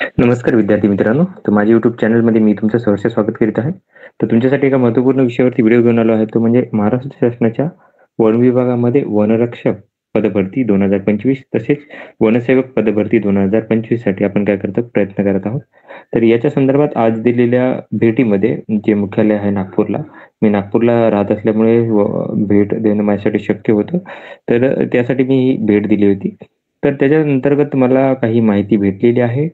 नमस्कार विद्यार्थी मित्रांनो. तर माझ्या YouTube चॅनलमध्ये मी तुमचं सहर्ष स्वागत करीत आहे. तर तुमच्यासाठी एका महत्त्वपूर्ण विषयावरती व्हिडिओ घेऊन आलो आहे. तो म्हणजे महाराष्ट्र शासनाच्या वन विभागामध्ये वनरक्षक पदभरती 2025 तसेच वनसेवक पदभरती 2025 साठी आपण काय करतो प्रयत्न करत आहोत. तर याच्या संदर्भात आज दिलेल्या भेटीमध्ये जे मुख्यालय आहे नागपूरला, मी नागपूरला राहत असल्यामुळे भेट देणं माझ्यासाठी शक्य होतं. तर त्यासाठी मी ही भेट दिली होती. तर त्याच्या अंतर्गत मला काही माहिती भेटलेली आहे.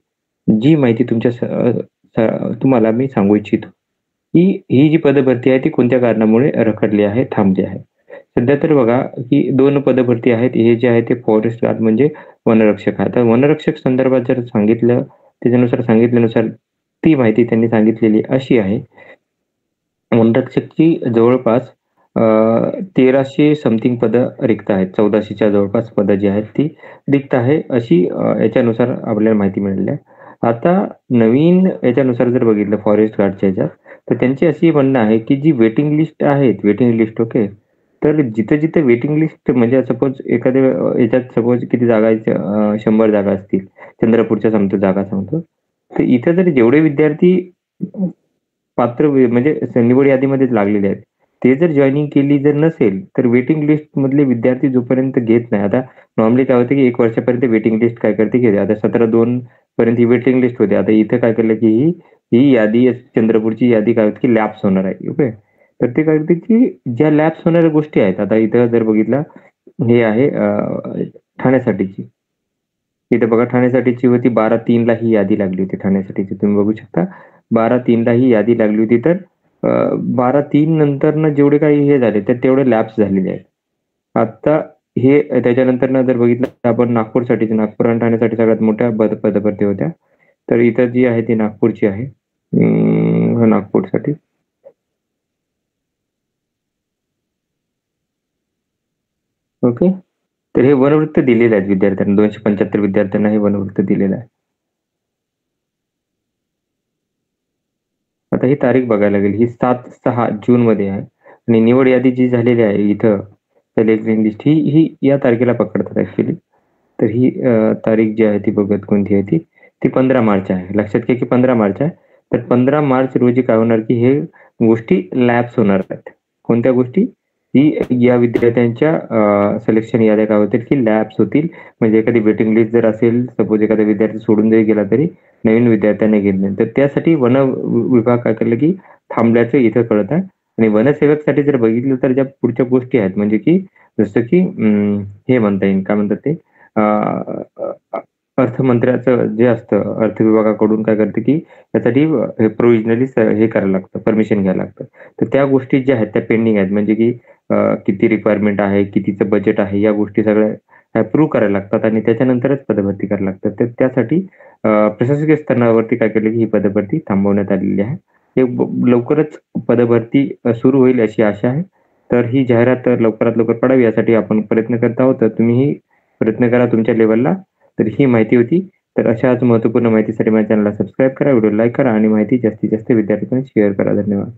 जी माहिती तुम्हाला मी सांगू इच्छितो, की ही जी पदभरती आहे ती कोणत्या कारणामुळे रखडली आहे, थांबली आहे. सध्या तर बघा, की 2 पदभरती आहेत. हे जे आहे ते फॉरेस्ट गार्ड म्हणजे वनरक्षक. आता वनरक्षक संदर्भात जर सांगितलं, त्याच्यानुसार सांगितल्यानुसार ती माहिती त्यांनी सांगितलेली अशी आहे. वनरक्षकची जवळपास 1300 समथिंग पदं रिक्त आहेत. 1400च्या जवळपास पदं जी आहेत ती रिक्त आहे अशी याच्यानुसार आपल्याला माहिती मिळालेली आहे. आता नवीन याच्यानुसार जर बघितलं फॉरेस्ट गार्डच्या ह्याच्यात, तर त्यांची अशी म्हणणं आहे, की जी वेटिंग लिस्ट आहेत, वेटिंग लिस्ट ओके. तर जिथं-जिथं वेटिंग लिस्ट म्हणजे सपोज एखाद्या याच्यात सपोज किती जागा आहेत 100 जागा असतील. चंद्रपूरच्या सांगतो जागा सांगतो. तर इथे जर जेवढे विद्यार्थी म्हणजे निवड यादीमध्येच लागलेले आहेत. ते जर जॉइनिंग केली जर नसेल, तर वेटिंग लिस्टमधले विद्यार्थी जोपर्यंत घेत नाही. आता नॉर्मली काय होतं, की 1 वर्षापर्यंत वेटिंग लिस्ट काय करते, घेते. आता 17/2 पर्यंत ही वेटिंग लिस्ट होती. आता इथं काय केलं, की ही ही यादी चंद्रपूरची यादी काय होती, की लॅप्स होणार आहे. ओके. तर ते काय करते, की ज्या लॅप्स होणाऱ्या गोष्टी आहेत. आता इथं जर बघितलं, हे आहे ठाण्यासाठीची. इथे बघा ठाण्यासाठीची होती 12/3 ला ही यादी लागली होती ठाण्यासाठीची. तुम्ही बघू शकता 12/3 ला ही यादी लागली होती. तर 12/3 नंतरनं जेवढे काही हे झाले, तर तेवढे लॅप्स झालेले आहेत. आता हे त्याच्यानंतरनं जर बघितलं आपण नागपूरसाठीची, नागपूर आणि ठाण्यासाठी सगळ्यात मोठ्या पदभरती होत्या. तर इथं जी आहे ती नागपूरची आहे. नागपूरसाठी. ओके. तर हे वनवृत्त दिलेले आहेत विद्यार्थ्यांना. 275 विद्यार्थ्यांना हे वनवृत्त दिलेलं आहे. आता ही तारीख बघायला लागेल. ही 7/6 जूनमध्ये आहे आणि निवड यादी जी झालेली आहे इथं सिलेक्शन लिस्ट ही या तारखेला पकडतात ॲक्चुअली. तर ही तारीख जी आहे ती बघत कोणती आहे ती? ती 15 मार्च आहे. लक्षात घ्या की 15 मार्च आहे. तर 15 मार्च रोजी काय होणार की हे गोष्टी लॅप्स होणार आहेत. कोणत्या गोष्टी? की या विद्यार्थ्यांच्या सिलेक्शन याद्या काय होतील की लॅप्स होतील. म्हणजे एखादी वेटिंग लिस्ट जर असेल, सपोज एखादा विद्यार्थी सोडून जरी गेला तरी नवीन विद्यार्थ्यांना घेत नाही. तर त्यासाठी विभाग काय केलं की थांबल्याचं इथं कळत आहे. आणि वनसेवकसाठी जर बघितलं तर ज्या पुढच्या गोष्टी आहेत म्हणजे की जसं की हे म्हणता येईल काय म्हणतात ते अ, अ, अर्थमंत्र्याचं जे असतं अर्थ विभागाकडून काय करते की त्यासाठी हे प्रोव्हिजनली हे करायला लागतं, परमिशन घ्यायला लागतं. तर त्या गोष्टी ज्या आहेत त्या पेंडिंग आहेत. म्हणजे की किती रिक्वायरमेंट आहे, कितीचं बजेट आहे, या गोष्टी सगळ्या अप्रूव्ह करायला लागतात आणि त्याच्यानंतरच पदभरती करायला लागतात. तर त्यासाठी प्रशासकीय स्तरावरती काय केलं की ही पदभरती थांबवण्यात आलेली आहे. हे लवकरच पदभरती सुरू होईल अशी आशा आहे. तर ही जाहिरात लवकरात लवकर पडावी यासाठी आपण प्रयत्न करत आहोत. तर तुम्हीही प्रयत्न करा तुमच्या लेव्हलला. तर ही माहिती होती. तर अशाच महत्त्वपूर्ण माहितीसाठी माझ्या चॅनलला सबस्क्राईब करा, व्हिडिओ लाईक करा आणि माहिती जास्तीत जास्त विद्यार्थ्यांना शेअर करा. धन्यवाद.